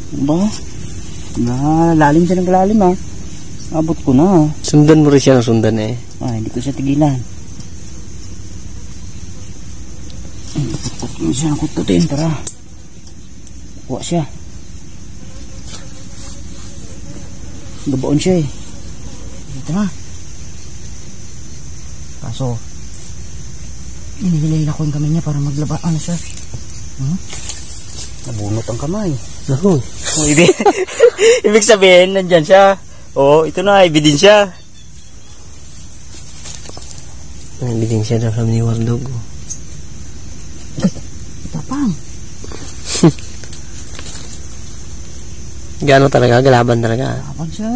Ba? Lalim siya ng lalim ha. Abot ko na. Sundan mo rin siya ng sundan eh. Hindi ko siya tigilan. Kututin siya, kututin para kuha siya. Gabaon siya eh. Dito na. Kaso inihilay ko yung kamay niya para maglaba. Ano siya? Nabunot ang kamay. Naku. Ibig sabihin, nandyan siya. Ito na, ebidensya. Ebidensya na kami ni Wardog. Tapang. Gano talaga? Galaban talaga. Galaban siya.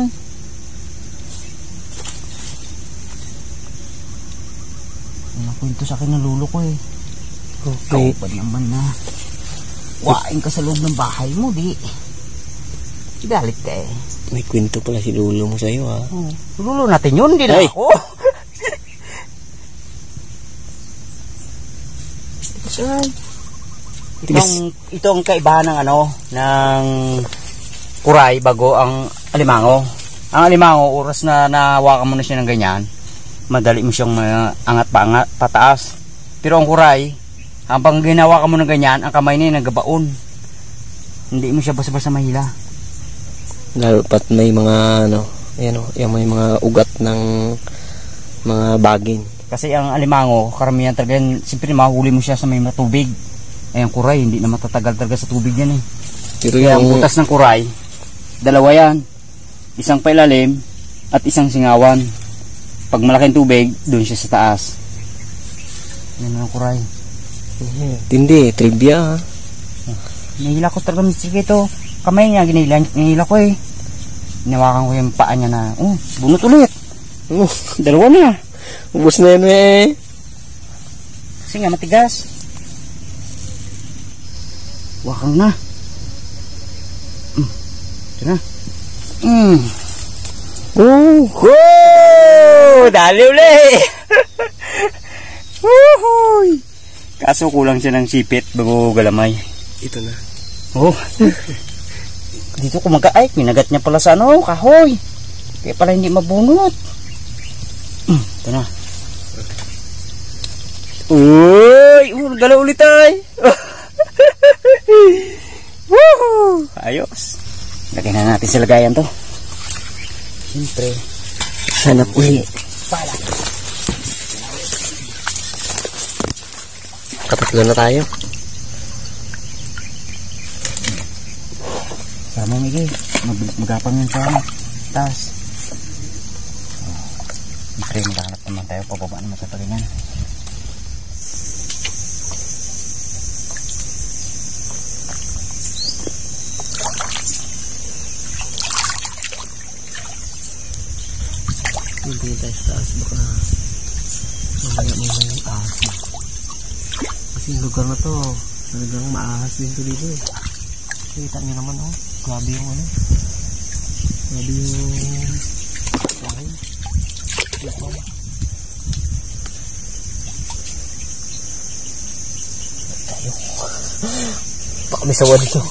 Nakwento sa akin ng lulo ko eh. Okay. Pa naman na wain ka sa loob ng bahay mo, di. Galit ka eh. May kwento pala si lulo mo sa'yo ha. Lulo natin yun, di na ako. Ito ang kaibahan ng ng kuray bago ang alimango. Ang alimango, oras na nahawakan mo na siya ng ganyan, madali mo siyang angat pa pataas. Pero ang kuray, habang ginawa ka mo ng ganyan, ang kamay niya nagabaon. Hindi mo siya basta-basta mahila. Lalo pat may mga yung may mga ugat ng mga bagin. Kasi ang alimango, karamihan talaga yan, siyempre mahuli mo siya sa may matubig. Ang kuray, hindi na matatagal talaga sa tubig yan eh. Pero kaya ang butas ng kuray, dalawa yan. Isang pailalim at isang singawan. Pag malaking tubig, doon siya sa taas. Yan ang kuray. Hindi, trivia ha. Nahila ko talaga sige ito. Kamay niya, ginahila ko eh. Hinawakan ko yung paa niya na, bunot ulit. Dalawa na. Ubus na yun eh. Kasi nga matigas. Wakang na. Ito na. Dali ulit. Kaso kulang siya ng sipit bago galamay. Ito na. Dito kumagaay, minagat niya pala sa kahoy. Kaya pala hindi mabunot. Ito na. Galaw ulit ay. Ayos. Lagyan na natin sa lagayan to. Siyempre, hanap uli. pala. Katatlo na tayo. Sama Migi, magapang yun sa taas. Siyempre, maghanap naman tayo. Pababa naman sa talingan. Hindi tayo sa taas, baka mamaya may ahas na. Kasi yung lugar na to talagang maahas din to dito eh. Kita nyo naman grabe yung grabe yung kahoy. Tayo baka may sawa dito.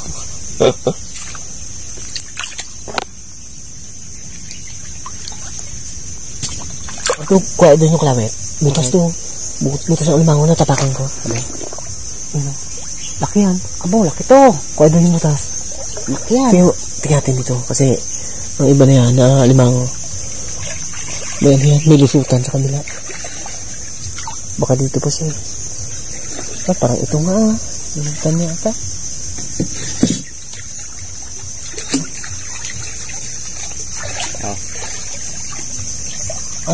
Ito, kuha doon yung kalawit. Butas to. Butas ang alimango na tapakan ko. Laki yan. Abo, laki to. Kuha doon yung butas. Laki yan. Pero, tingnan natin dito. Kasi, ang iba na yan, na alimango. May lusutan sa kanila. Baka dito pa siya. Parang ito nga. Lusutan niya ata.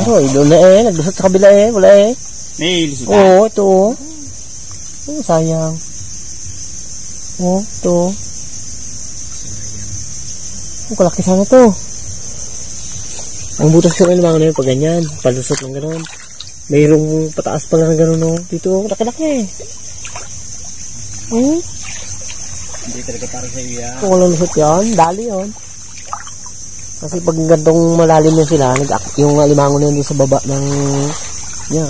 Doon na naglusot sa kabila wala May lusot na? Ito sayang. Ito. Kalaki sana to. Ang butas ko naman na yun pag ganyan, palusot ng gano'n. Mayroong pataas pa lang gano'n dito, laki-laki Hindi talaga para sa iya. Kung walang lusot yan, dali yun. Kasi pag gantong malalim na sila, yung alimango na yun sa baba ng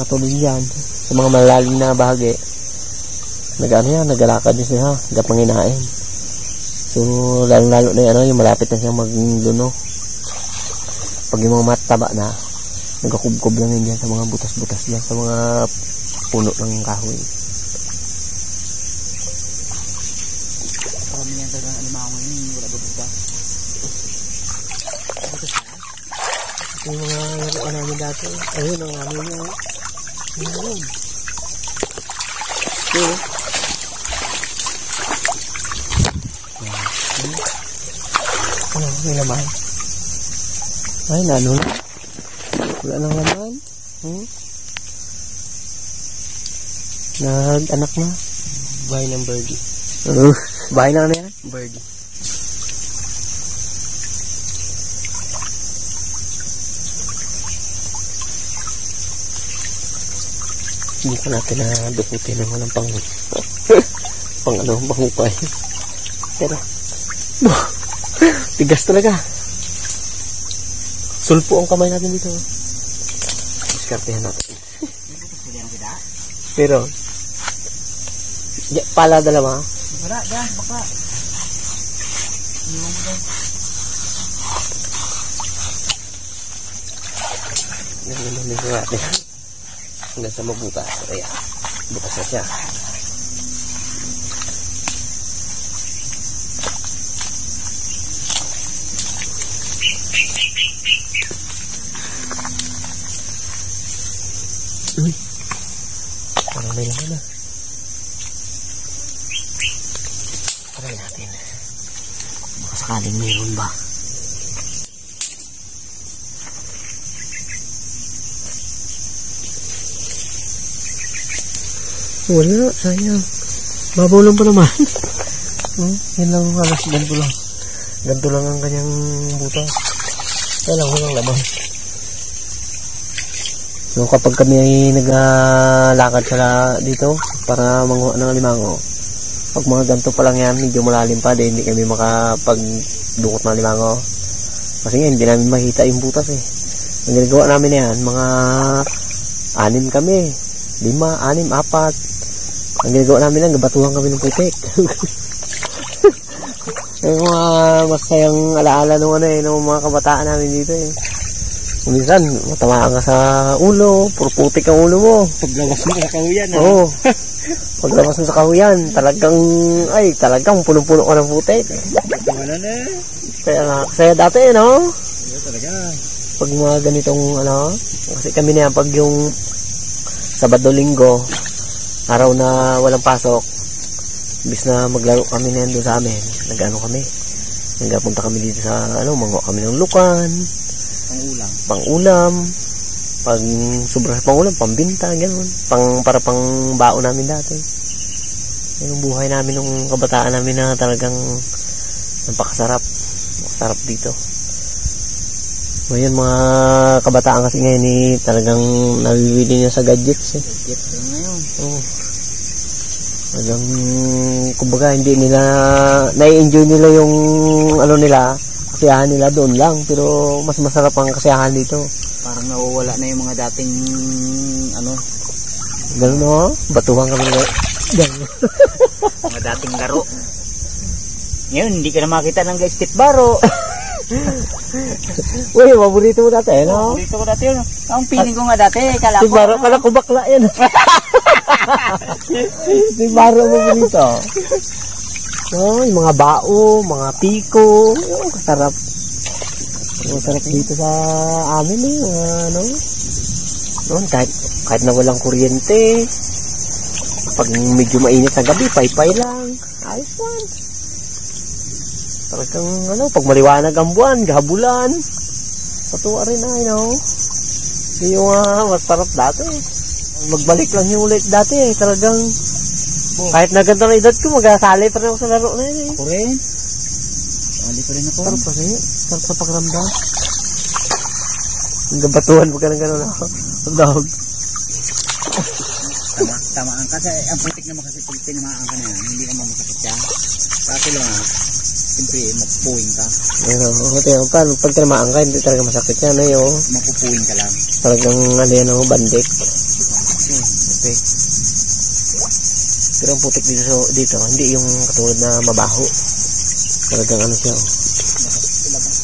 katulad yan, sa mga malalim na bahagi, nagalakad din sila, gapanginain. Kasi So, lalo na yung, yung malapit na siyang magluno. Pag yung mga mataba na, nagkakubkob lang yun dyan sa mga butas-butas dyan, sa mga puno ng kahoy. Parang yan talagang alimango yun, wala butas. Ito yung mga laruan namin dati. Ayun, ang namin yung ayun. Ito. Ano, may laman. Ay, nano na. Wala nang laman. Nag-anak na. Bahay ng birdie. Bahay na yan? Birdie. Hindi ko natin na duputin ng walang pang panghukay. Pero tigas talaga. Sulpo ang kamay natin dito. Diskartehan natin. Pero pala dalawa. Wala, dyan, baka. Iwan mo dyan. Yan naman yung natin. Hanggang sa mabutas. Ayan. Bukas na siya. Parang may laman na. Try natin. Baka sakaling mayroon ba? Wala, sayang. Babaw lang pa naman. Yan lang ang alas. Ganito lang. Ganito lang ang kanyang butas. Walang laman. So kapag kami ay naglalakad dito para manguha ng alimango, pag mga ganito pa lang yan, medyo malalim pa, hindi kami makapagdukot ng alimango. Kasi nga, hindi namin makita yung butas eh. Ang ginagawa namin na yan, mga 6 kami. 5, 6, 4. Ang ginagawa namin lang, gabatuhan kami ng putik. Yung mga masayang alaala ng mga kabataan namin dito eh. Minsan, matamaan ka sa ulo, puro putik ang ulo mo. Paglabas mo sa kahuyan. Oo. Paglabas mo sa kahuyan, talagang punong-puno ka ng putik. Wala na. Kaya dati, no? Wala talaga. Pag mga ganitong, kasi kami na yan, pag yung Sabado-Linggo, araw na walang pasok, bis na maglaro kami na yan doon sa amin, nagpunta kami dito sa, manguha kami ng lukan, pang-ulam, pag sobrang pang-ulam, pambinta, gano'n, para pang baon namin dati. Yan ang buhay namin nung kabataan namin na talagang napakasarap dito. Ngayon mga kabataan kasi ngayon talagang nawiwili niya sa gadgets eh. Gadgets ngayon. Oo. Talagang kumbaga hindi nila nai-enjoy nila yung kasiyahan nila doon lang, pero mas masarap ang kasiyahan dito. Parang nawawala na yung mga dating Gano'n no? Batuhan kami na. Mga dating laro. Ngayon hindi ka na makita ng step baro. Uy, paborito mo dati, no? Paborito ko dati yun. Ang piling ko nga dati, kala ko bakla yan. Step baro mo paborito. Yung mga bao, mga piko, kasarap. Masarap dito sa amin noon kahit na walang kuryente, pag medyo mainit sa gabi, paypay lang, ayos man. Talagang pag maliwanag ang buwan, gabulan, patuwa rin yung masarap dati. Magbalik lang yung ulit dati talagang kahit na ganda na edad ko, mag-asali pa rin ako sa laro na yun eh. Ako rin. Sali pa rin ako. Sarap pa rin. Sarap sa pakiramdam. Hanggang batuhan mo ka ng gano'n ako. Ang dahog. Tamaan ka. Ang putik naman kasi pag tinamaan ka na yan, hindi naman masakit yan. Kasi lang siyempre, mapupuwing ka. Pag tinamaan ka, hindi talaga masakit yan. Mapupuwing ka lang. Talagang bandik. Okay. Pero ang putik dito, hindi yung katulad na mabaho. Talagang ano siya, oh.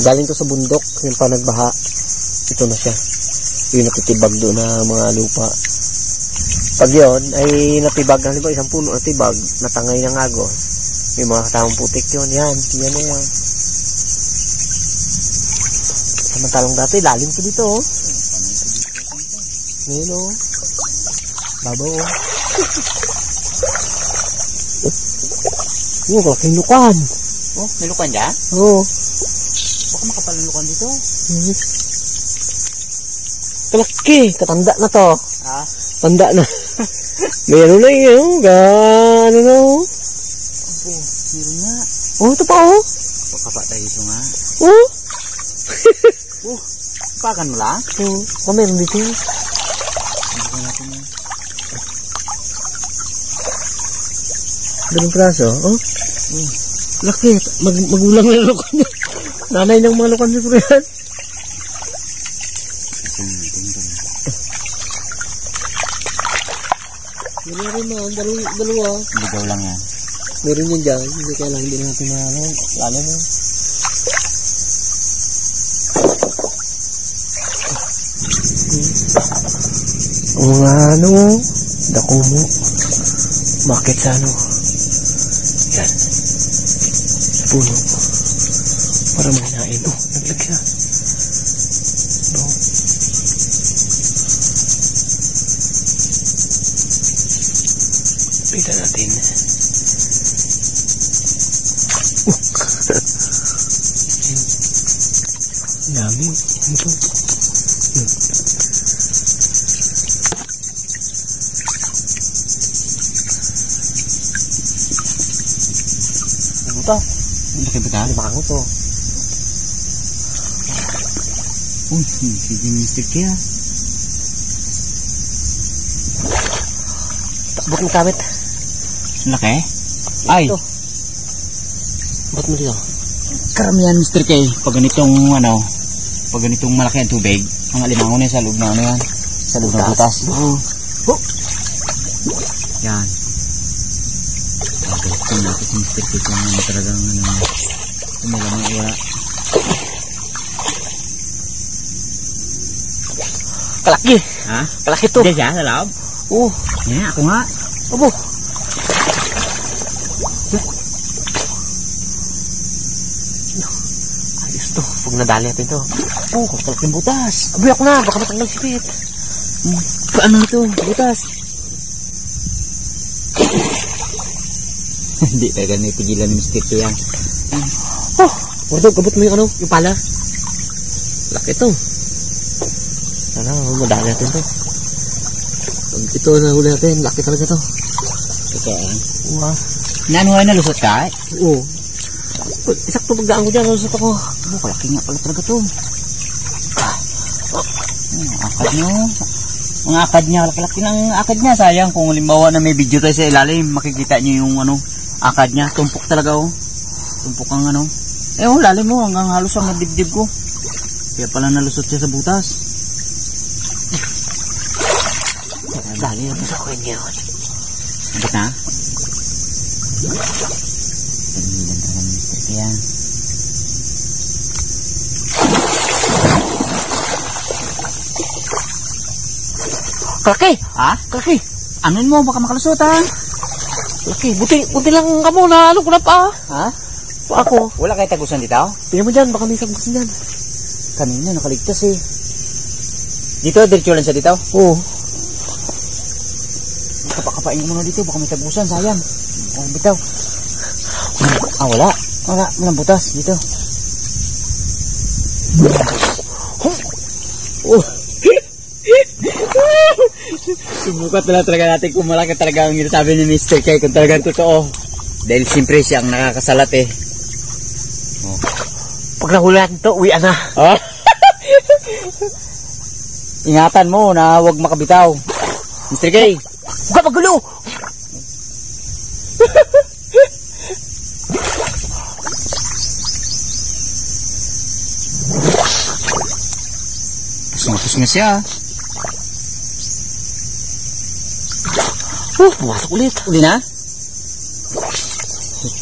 Galing to sa bundok, yung pa nagbaha. Ito na siya. Yung natitibag doon na mga lupa. Pag yun, ay natibag, halimbawa isang puno natibag, natangay ng agos. May mga kasamang putik yun, yan na yan. Samantalang dati, lalim ko dito, oh. Ngayon, oh. Babaw, oh. Oh, kalaking lukan. Oh, may lukan dyan? Oo. Baka makapalunukan dito. Kalaki, katanda na to. Ah? Tanda na. May ano na yun, ano na, oh. Oh, meron nga. Oh, ito pa, oh. Pakapa tayo dito nga. Oh. Oh, pakan mo lang? Oh, meron dito. Ano natin yan? Ganun praso, oh. Laki, magulang na lukan niya. Nanay ng mga lukan dito yan. Meron rin mga dalawa. Ligaw lang yan. Meron yun dyan. Hindi kaya lang hindi natin lalo mo. Ang mga ano, dako mo. Bakit sa ano? Yan. Sa puno. Para mahinain. Oh, naglag siya. No. Pita natin. Dami. Ito. Buta. Laki buta. Limango to. Uy, sige Mr. Kia. Takbot mo kamit. Laki? Ay. Ito. Ba't mo dito? Karamihan Mr. K. Pag ganitong ano, pag ganitong malaki ang tubig, ang alimango na sa loob na ano yan. Sa loob ng butas. Oo. Oh. Yan. Ito natin si Mr. K kung ano talagang ano, umagamang iwa. Kalaki. Ha? Kalaki to. Diyan siya sa loob? Oo. Yan, ako nga. Abo. Ayos to. Pag nadali natin to. Oh, kalaking butas. Abuyak na. Baka matanggal sipit. Paano ito? Butas. Hindi pa ganun itigilan ni Mr. K yan. Oh. Wardo, kabot mo yung ano, yung pala. Laki to. Sana madali natin to. Pag ito na huli natin, laki talaga to. Totoo yan. Wow. Nanuhay na lusot ka? Oo. Isakto pagdaan ko dyan, nalusot ako. Oh, kalaki nga pala talaga to. Akad nyo. Ang akad niya, laki-laki ng akad niya. Sayang kung halimbawa na may video tayo sa ilalim, makikita nyo yung ano, akad niya. Tumpok talaga oh. Tumpok ang ano. Eh oh, lalim mo hanggang halos ang dibdib ko. Kaya pala nalusot siya sa butas. Dali natin sa kanya yun. Abot na? Pagnilan talaga ng Mr. K yan. Kalaki! Ha? Kalaki! Anuin mo, baka makalusot ha? Kalaki! Buti lang ka mo na ano ko na pa. Ha? Pa ako. Wala kayo tagusan dito? Tingnan mo dyan, baka may sagusin dyan. Kanina nakaligtas eh. Dito, diretso lang siya dito? Oo. Kapakapain mo muna dito, baka may tagusan, sayang. Oh, bitaw. Ah, wala. Wala, walang butas dito. Oh. Subukan talaga natin kung malaki talaga ang sabi ni Mr. K kung talagang totoo. Dahil siyempre siya ang nakakasalat eh. Oh. Pag nahulan to, uwian na. Oh. Ingatan mo na huwag makabitaw. Mr. K. Huwag ka magulo! Pusing na siya. Pumasok ulit. Uli na?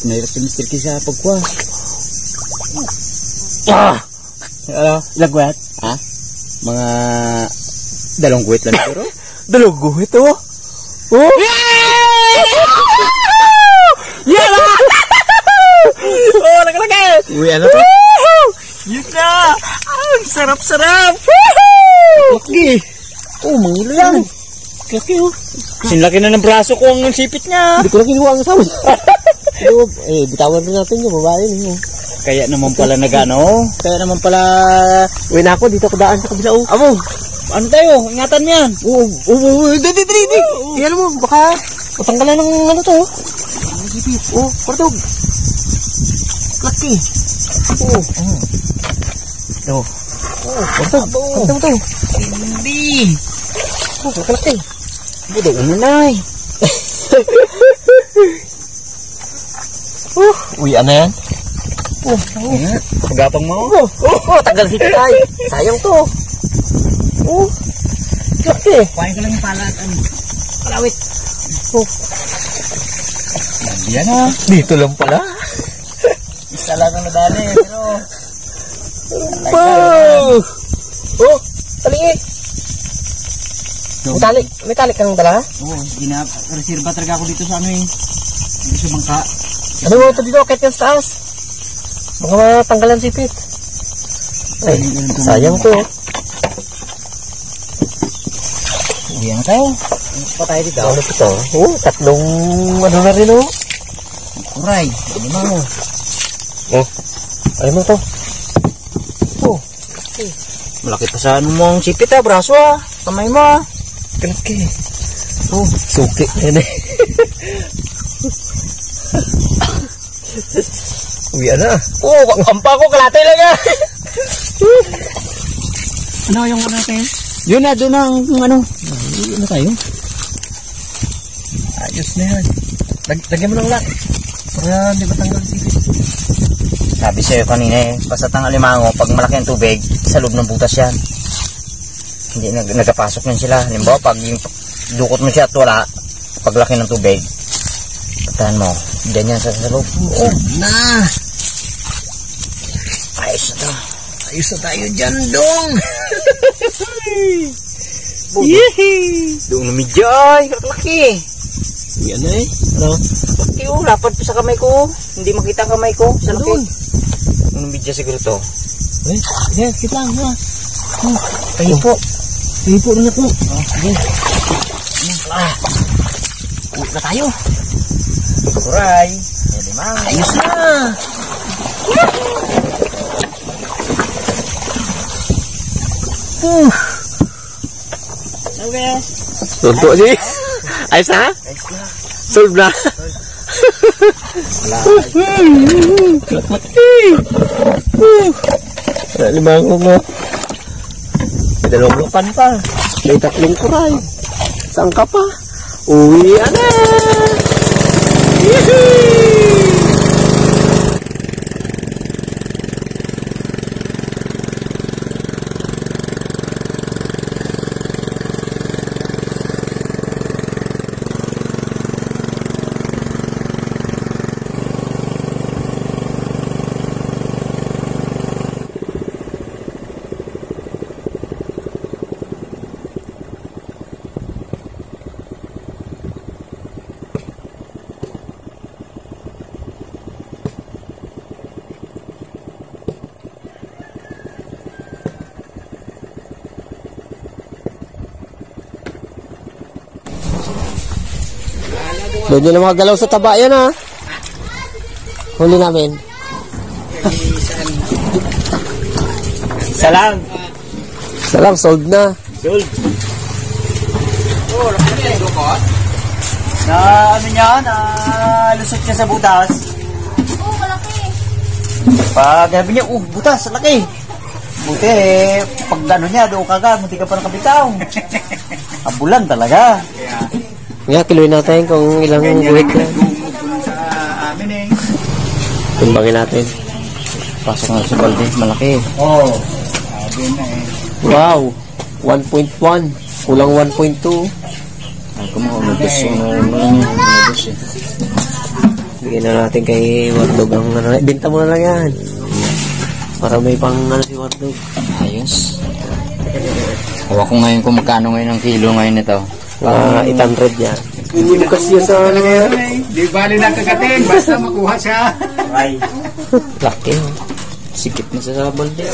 Nahirap si Mr. K sa pagkuha. Ilang guwet? Ha? Mga 2 guwet lang siguro. 2 guhit oh. Oh! Yan ah! Oh, nakalagay! Uy, ano to? Yun na! Ang sarap-sarap! Laki! Oh, mangilo yan. Laki oh. Sinlaki na ng braso ko ang sipit niya. Hindi ko na kinuha ang asawa. Bitawan rin natin yung babae niyo. Kaya naman pala nagano. Kaya naman pala... Uwi na ako, dito ako daan sa kabila oh. Amo, ano tayo? Ingatan mo yan. Dali. Iyan mo, baka matanggalan ng ano to. Oh, partog. Laki. Oh. Partog to. Hindi. Oh, laki. Budo unay. Uy, ano yan? Pagapang mo. Tagal hit ay. Sayang to. Laki. Kuhain ko lang yung pala at ano. Palawit. Yan na. Dito lang pala. Isa lang ang nadali. Pero... Oh, talingi. May talik kang dala? Oo, reserva talaga ako dito sa ano eh. Dito sa bangka. Ano mo ito dito? Kahit yan sa taas. Baka matanggalan sipit. Ay, sayang to. Uwi na tayo. Ano pa tayo dito? Ano ito? Oh, 3 ano na rin oh. Kuray. Ano mo? Oh, ano mo to? Oh, Malaki pa sa ano mo ang sipit ah. Braso ah. Kamay mo ah. kalaki. Oh, suki. Yan eh. Uwi na. Oh, kampa ko kalatay lang ah. Ano yung ano natin? Yun na, doon ang ano. Ano tayo? Ayos na yan. Lagyan mo ng lock. Para di ba tanggal sipit. Sabi sa'yo kanina eh, basta tang alimango, pag malaki ang tubig, sa loob ng butas yan. Hindi nagapasok yan sila. Halimbawa, pag yung dukot mo siya at wala, paglaki ng tubig, patahan mo, dyan yan sa loob. Oh, na! Ayos na to. Ayos na tayo dyan, dong! Yehey! Doon na medyoy, laki. Yan na eh. Ano? Laki oh, lapad pa sa kamay ko. Hindi makita ang kamay ko. Sa laki. Doon. Doon medyo siguro to. Eh, yes, kita lang ha. Oh, kahipo. Kahipo na po. Oh, sige. Uwi na tayo. Kuray. Yan limang. Ayos na. Okay. Tunto sih. Ayos na? Ayos na. Solve na. Limango mo. May 2 lupan pa. May 3 kuray. Saan ka pa? Uwi na. Yehey! Doon yun ang mga galaw sa taba yan ha. Huli namin. Salang. Salam, sold na. Sold. Oh, laki na dukot. Na ano niya, na lusot siya sa butas. Oo, malaki. Pag sabi niya, butas, laki. Buti eh, pag ano niya, doon kagad, munti ka pa nakabitaw. Abulan talaga. Kaya kiloin natin kung ilang buhit na. Sa amin eh. Timbangin natin. Pasok nga sa balde, malaki. Oo. Sabi na eh. Wow, 1.1. Kulang 1.2. Ay, kumahulubos. Umulubos eh. Bigyan na natin kay Wardog ang ano. Binta mo na lang yan. Para may pang ano si Wardog. Ayos. Hawa ko ngayon kung magkano ngayon ang kilo ngayon ito. 800 yan. Hindi mo kasi sa ano ngayon. Di bali na kagatin, basta makuha siya. Ay. Laki. Sikip na sa sabal din.